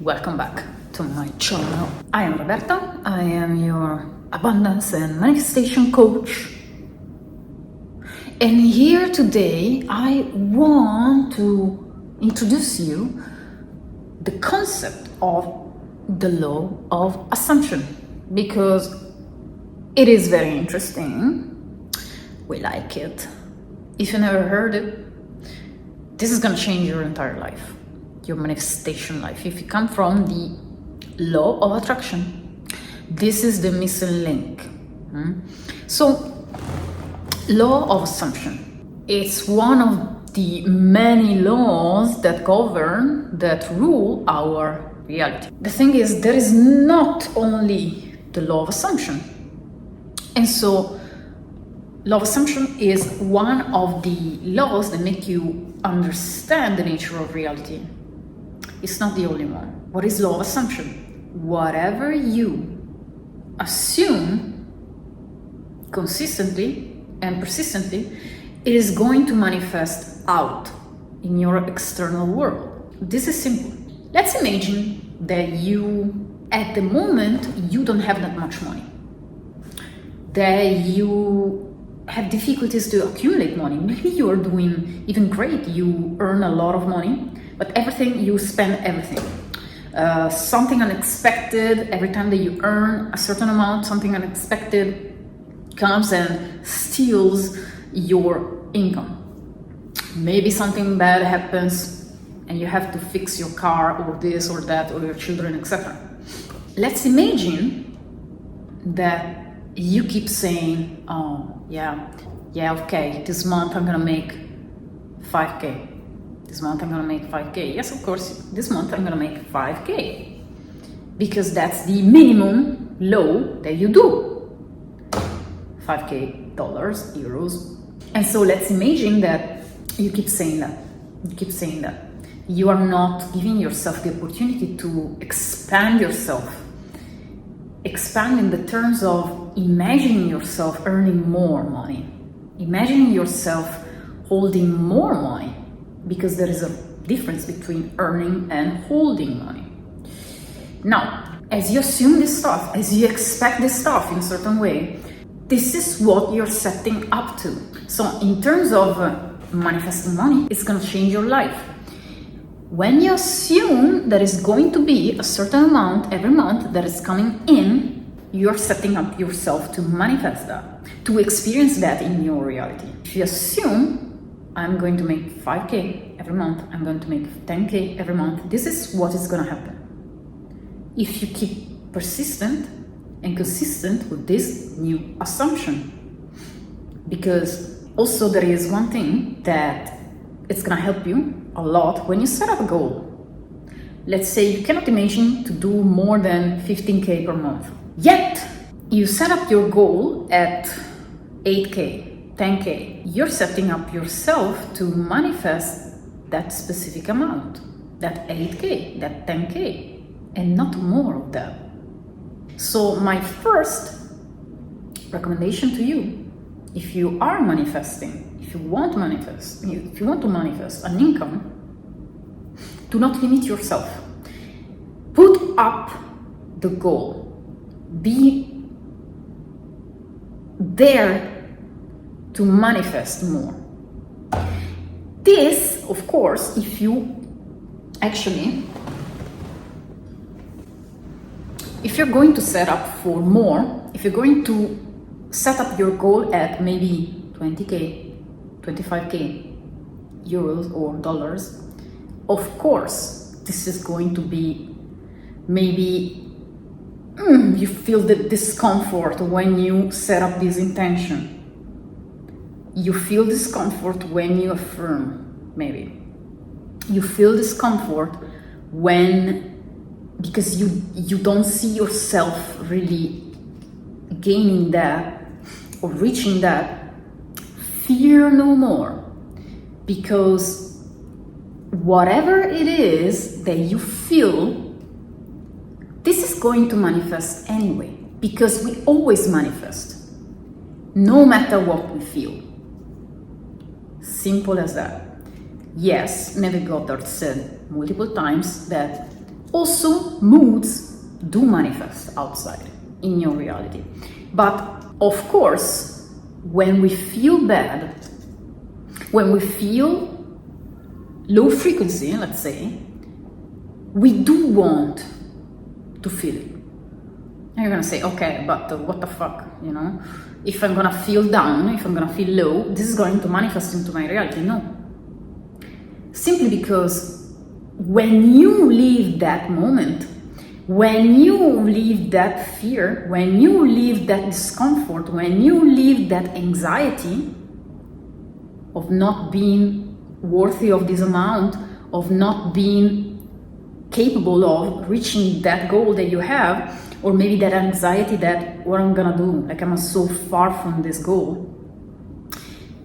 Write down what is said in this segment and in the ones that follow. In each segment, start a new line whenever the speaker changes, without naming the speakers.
Welcome back to my channel. I am Roberta. I am your abundance and manifestation coach. And here today I want to introduce you the concept of the law of assumption, because it is very interesting. We like it. If you never heard it, this is going to change your entire life, your manifestation life. If you come from the law of attraction, this is the missing link. So, law of assumption, it's one of the many laws that govern, that rule our reality. The thing is, there is not only the law of assumption. And so, law of assumption is one of the laws that make you understand the nature of reality. It's not the only one. What is law of assumption? Whatever you assume consistently and persistently, it is going to manifest out in your external world. This is simple. Let's imagine that you, at the moment, you don't have that much money. That you have difficulties to accumulate money. Maybe you are doing even great. You earn a lot of money, but you spend everything. Something unexpected, every time that you earn a certain amount, something unexpected comes and steals your income. Maybe something bad happens and you have to fix your car or this or that or your children, etc. Let's imagine that you keep saying, oh, yeah, okay, this month I'm gonna make 5K. This month I'm gonna make 5K. Yes, of course, this month I'm gonna make 5K. Because that's the minimum law that you do. 5K dollars, euros. And so let's imagine that you keep saying that. You keep saying that. You are not giving yourself the opportunity to expand yourself. Expand in the terms of imagining yourself earning more money. Imagining yourself holding more money. Because there is a difference between earning and holding money. Now, as you assume this stuff, as you expect this stuff in a certain way, this is what you're setting up to. So in terms of manifesting money, it's going to change your life. When you assume there is going to be a certain amount every month that is coming in, you're setting up yourself to manifest that, to experience that in your reality. If you assume, I'm going to make 5K every month, I'm going to make 10K every month, this is what is going to happen. If you keep persistent and consistent with this new assumption. Because also there is one thing that it's going to help you a lot when you set up a goal. Let's say you cannot imagine to do more than 15K per month. Yet, you set up your goal at 8K, 10K. You're setting up yourself to manifest that specific amount, that 8K, that 10K, and not more of that. So my first recommendation to you, if you are manifesting, if you want to manifest an income, do not limit yourself. Put up the goal. Be there to manifest more. This, of course, if you're going to set up for more, if you're going to set up your goal at maybe 20K, 25K euros or dollars, of course, this is going to be maybe you feel the discomfort when you set up this intention. You feel discomfort when you affirm, maybe. You feel discomfort because you don't see yourself really gaining that or reaching that. Fear no more, because whatever it is that you feel, this is going to manifest anyway, because we always manifest, no matter what we feel. Simple as that. Yes, Neville Goddard said multiple times that Also, moods do manifest outside in your reality. But of course, when we feel bad, when we feel low frequency, let's say, we do want to feel it. And you're gonna say, okay, but what the fuck, you know? If I'm gonna feel down, if I'm gonna feel low, this is going to manifest into my reality. No. Simply because when you leave that moment, when you leave that fear, when you leave that discomfort, when you leave that anxiety of not being worthy of this amount, of not being capable of reaching that goal that you have, or maybe that anxiety that what I'm gonna do, like I'm so far from this goal,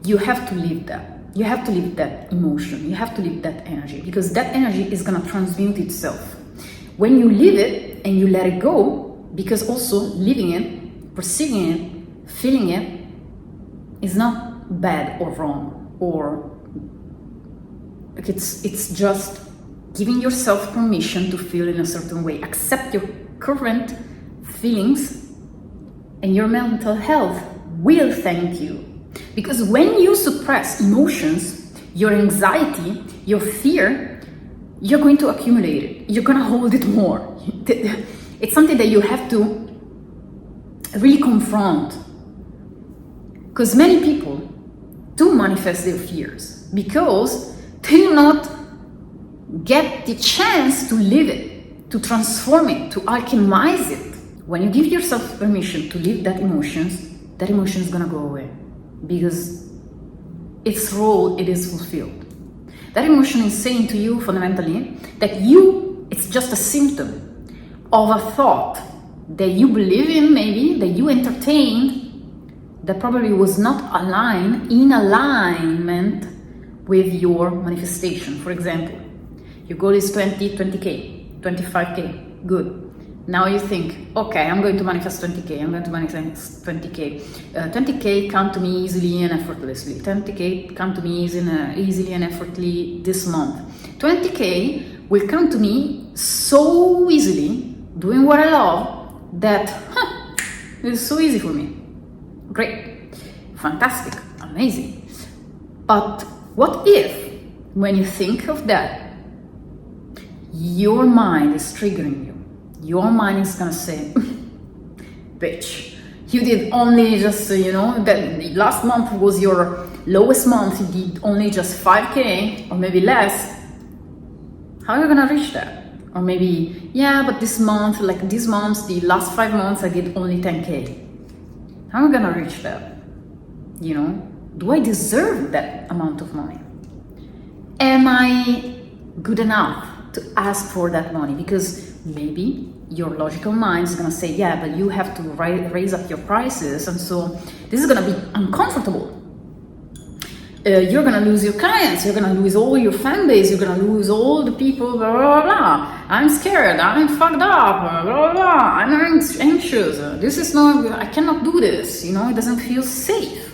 you have to leave that. You have to leave that emotion, you have to leave that energy, because that energy is gonna transmute itself. When you leave it and you let it go, because also living it, perceiving it, feeling it is not bad or wrong, or like it's just giving yourself permission to feel in a certain way. Accept your current feelings and your mental health will thank you. Because when you suppress emotions, your anxiety, your fear, you're going to accumulate it. You're going to hold it more. It's something that you have to really confront. Because many people do manifest their fears because they do not get the chance to live it, to transform it, to alchemize it. When you give yourself permission to live that emotion is gonna go away because its role, it is fulfilled. That emotion is saying to you fundamentally that it's just a symptom of a thought that you believe in, maybe, that you entertained, that probably was not in alignment with your manifestation. For example, your goal is 20K, 25K, good. Now you think, okay, I'm going to manifest 20K, I'm going to manifest 20K. 20K come to me easily and effortlessly. 20K come to me easily and effortlessly this month. 20K will come to me so easily, doing what I love, that it's so easy for me. Great, fantastic, amazing. But what if, when you think of that, your mind is triggering you? Your mind is gonna say, bitch, you did only just, that last month was your lowest month, you did only just 5K or maybe less. How are you gonna reach that? Or maybe, yeah, but this month, the last 5 months, I did only 10K. How am I gonna reach that? Do I deserve that amount of money? Am I good enough to ask for that money? Because maybe your logical mind is gonna say, yeah, but you have to raise up your prices, and so this is gonna be uncomfortable. You're gonna lose your clients, you're gonna lose all your fan base, you're gonna lose all the people, blah, blah, blah. I'm scared, I'm fucked up, blah, blah, blah. I'm anxious, I cannot do this, it doesn't feel safe.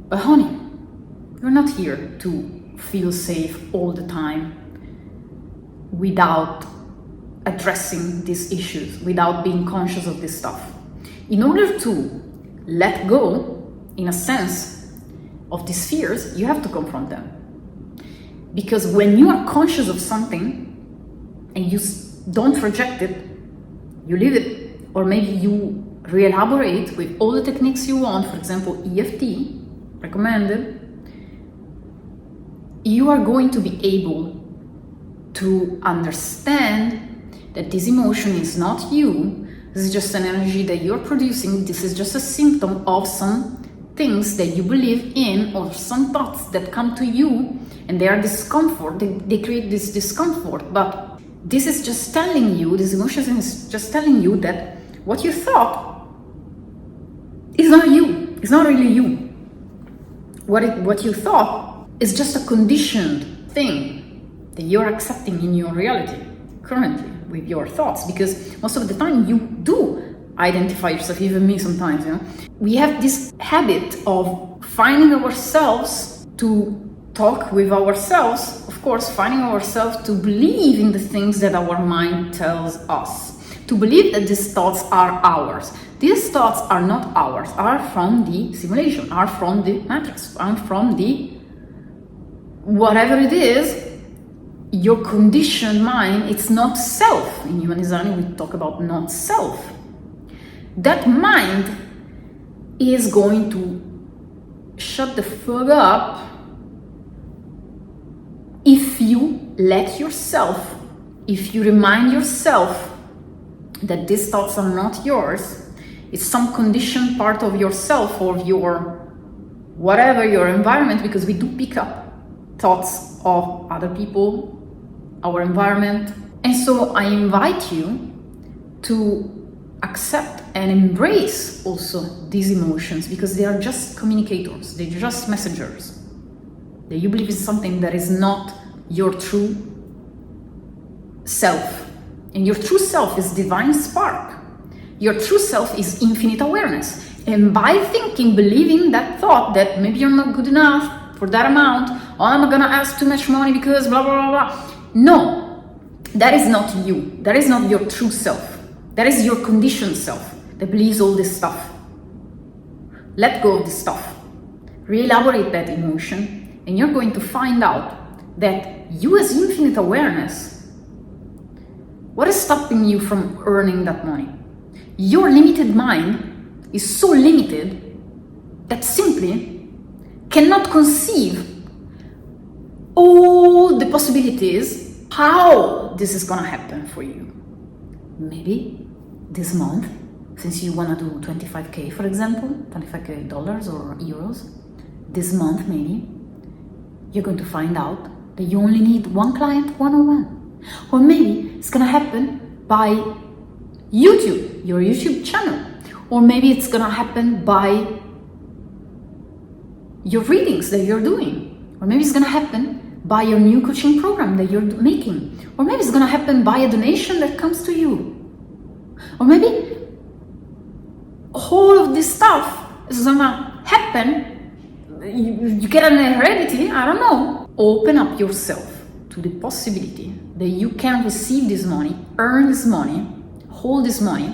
But honey, you're not here to feel safe all the time without addressing these issues, without being conscious of this stuff. In order to let go, in a sense, of these fears, you have to confront them. Because when you are conscious of something and you don't reject it, you leave it, or maybe you re-elaborate with all the techniques you want, for example, EFT, recommended, you are going to be able to understand that this emotion is not you. This is just an energy that you're producing. This is just a symptom of some things that you believe in, or some thoughts that come to you, and they are discomfort. They create this discomfort. But this is just telling you, this emotion is just telling you that what you thought is not you. It's not really you. What you thought is just a conditioned thing that you're accepting in your reality currently with your thoughts, because most of the time you do identify yourself, even me sometimes, We have this habit of finding ourselves to talk with ourselves, of of course, finding ourselves to believe in the things that our mind tells us, to believe that these thoughts are ours. These thoughts are not ours, are from the simulation, are from the matrix, are from the whatever it is, your conditioned mind. It's not self. In human design, we talk about not self. That mind is going to shut the fuck up if you let yourself, if you remind yourself that these thoughts are not yours. It's some conditioned part of yourself or your whatever, your environment, because we do pick up thoughts of other people, our environment. And so I invite you to accept and embrace also these emotions, because they are just communicators, they're just messengers. That you believe is something that is not your true self. And your true self is divine spark. Your true self is infinite awareness. And by thinking, believing that thought that maybe you're not good enough for that amount, or I'm gonna ask too much money because blah, blah, blah, blah. No, that is not you. That is not your true self. That is your conditioned self that believes all this stuff. Let go of this stuff. Re-elaborate that emotion, and you're going to find out that you as infinite awareness, what is stopping you from earning that money? Your limited mind is so limited that simply cannot conceive all the possibilities how this is gonna happen for you. Maybe this month, since you wanna do 25K, for example, $25K or euros, this month maybe, you're going to find out that you only need one client one-on-one. Or maybe it's gonna happen by YouTube, your YouTube channel. Or maybe it's gonna happen by your readings that you're doing. Or maybe it's gonna happen by your new coaching program that you're making. Or maybe it's gonna happen by a donation that comes to you. Or maybe all of this stuff is gonna happen. You get an heredity, I don't know. Open up yourself to the possibility that you can receive this money, earn this money, hold this money,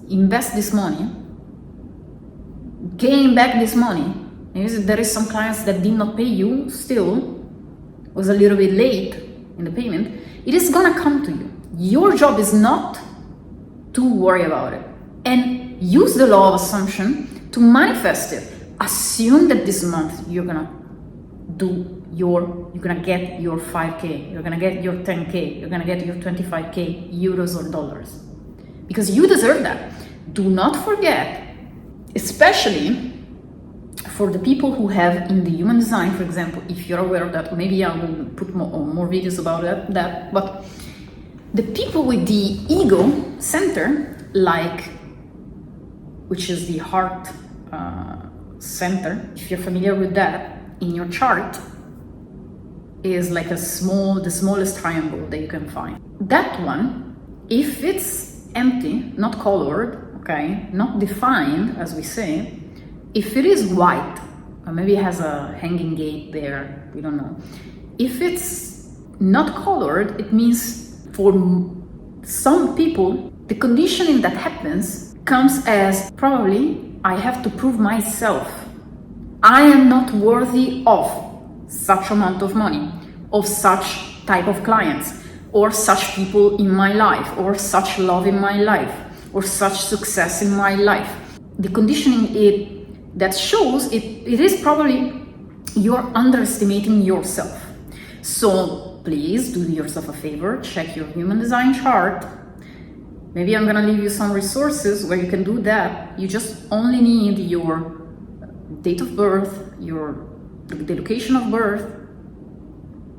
invest this money, gain back this money. Maybe there is some clients that did not pay you, still was a little bit late in the payment. It is gonna come to you. Your job is not to worry about it, and use the law of assumption to manifest it. Assume that this month you're gonna get your 5K, you're gonna get your 10K, you're gonna get your 25K euros or dollars, because you deserve that. Do not forget, especially for the people who have in the human design, for example, if you're aware of that, maybe I will put more videos about that, but the people with the ego center, like, which is the heart center, if you're familiar with that, in your chart, is like the smallest triangle that you can find. That one, if it's empty, not colored, okay, not defined, as we say, if it is white, or maybe it has a hanging gate there, we don't know. If it's not colored, it means for some people, the conditioning that happens comes as probably I have to prove myself. I am not worthy of such amount of money, of such type of clients, or such people in my life, or such love in my life, or such success in my life. The conditioning that shows it is probably you're underestimating yourself. So please do yourself a favor, check your human design chart. Maybe I'm gonna leave you some resources where you can do that. You just only need your date of birth, the location of birth,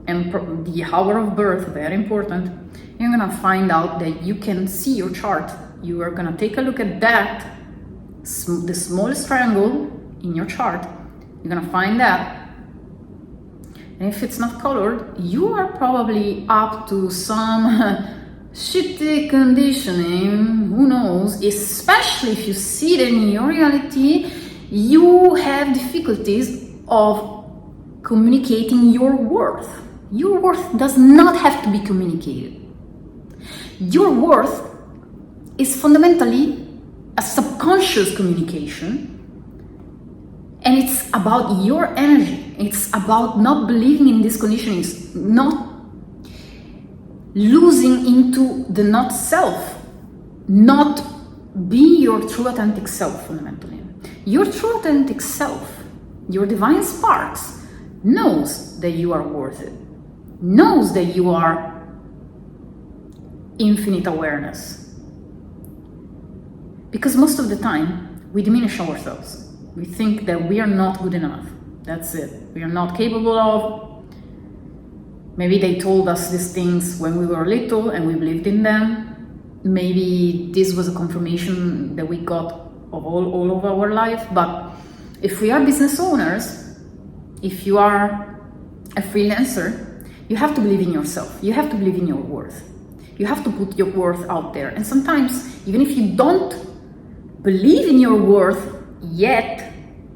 and the hour of birth, very important. You're gonna find out that you can see your chart. You are gonna take a look at that, the smallest triangle in your chart. You're gonna find that. And if it's not colored, you are probably up to some shitty conditioning, who knows, especially if you see it in your reality, you have difficulties of communicating your worth. Your worth does not have to be communicated. Your worth is fundamentally a subconscious communication, and it's about your energy. It's about not believing in these conditionings, not losing into the not self, not being your true authentic self fundamentally. Your true authentic self, your divine sparks, knows that you are worth it, knows that you are infinite awareness. Because most of the time, we diminish ourselves. We think that we are not good enough. That's it. We are not capable of. Maybe they told us these things when we were little and we believed in them. Maybe this was a confirmation that we got of all of our life. But if we are business owners, if you are a freelancer, you have to believe in yourself. You have to believe in your worth. You have to put your worth out there. And sometimes, even if you don't believe in your worth yet,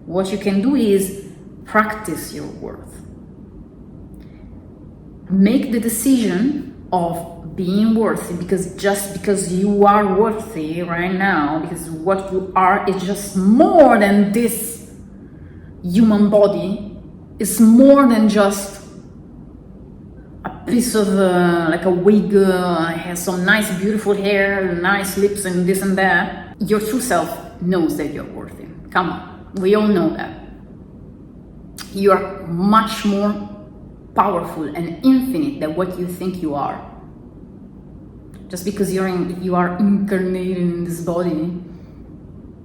what you can do is practice your worth. Make the decision of being worthy, because just because you are worthy right now, because what you are is just more than this human body, it's more than just a piece of like a wig, has some nice beautiful hair, nice lips and this and that. Your true self knows that you're worthy. Come on, we all know that. You are much more powerful and infinite than what you think you are. Just because you are incarnated in this body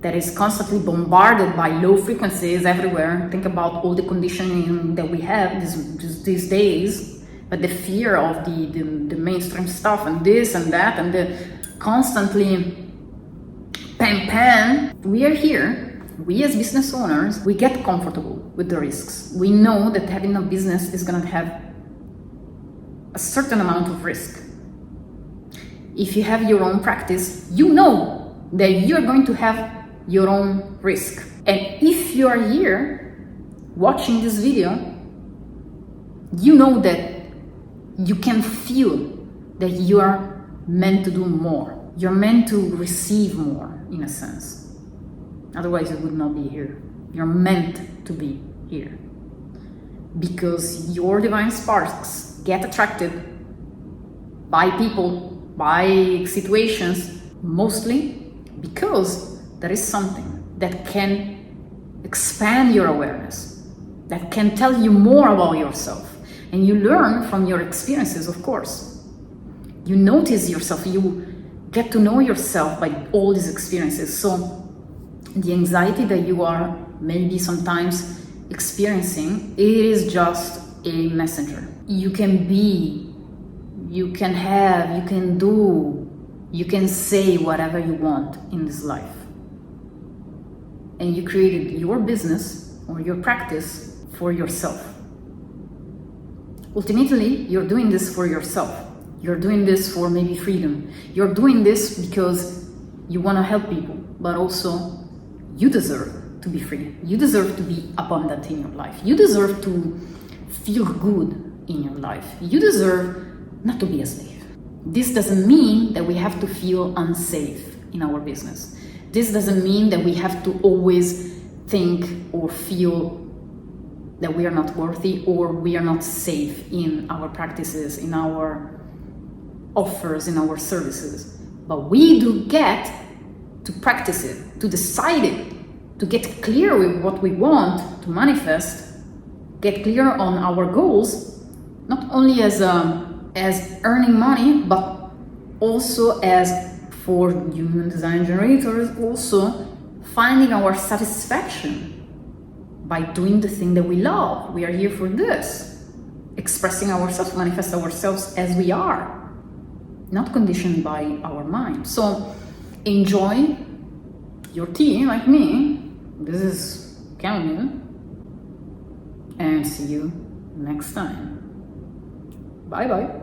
that is constantly bombarded by low frequencies everywhere. Think about all the conditioning that we have these days, but the fear of the mainstream stuff and this and that and the constantly pan. We are here. We as business owners, we get comfortable with the risks. We know that having a business is going to have a certain amount of risk. If you have your own practice, you know that you're going to have your own risk. And if you are here watching this video, you know that you can feel that you are meant to do more. You're meant to receive more, in a sense. Otherwise, you would not be here. You're meant to be here. Because your divine sparks get attracted by people, by situations, mostly because there is something that can expand your awareness, that can tell you more about yourself. And you learn from your experiences, of course. You notice yourself, you get to know yourself by all these experiences. So the anxiety that you are maybe sometimes experiencing, it is just a messenger. You can be, you can have, you can do, you can say whatever you want in this life. And you created your business or your practice for yourself. Ultimately, you're doing this for yourself. You're doing this for maybe freedom. You're doing this because you want to help people, but also you deserve to be free. You deserve to be abundant in your life. You deserve to feel good in your life. You deserve not to be a slave. This doesn't mean that we have to feel unsafe in our business. This doesn't mean that we have to always think or feel that we are not worthy or we are not safe in our practices, in our offers, in our services. But we do get to practice it, to decide it, to get clear with what we want to manifest, get clear on our goals, not only as earning money, but also as, for human design generators, also finding our satisfaction by doing the thing that we love. We are here for this, expressing ourselves, manifest ourselves as we are, not conditioned by our mind. So enjoy your tea like me. This is chamomile, and see you next time. Bye bye.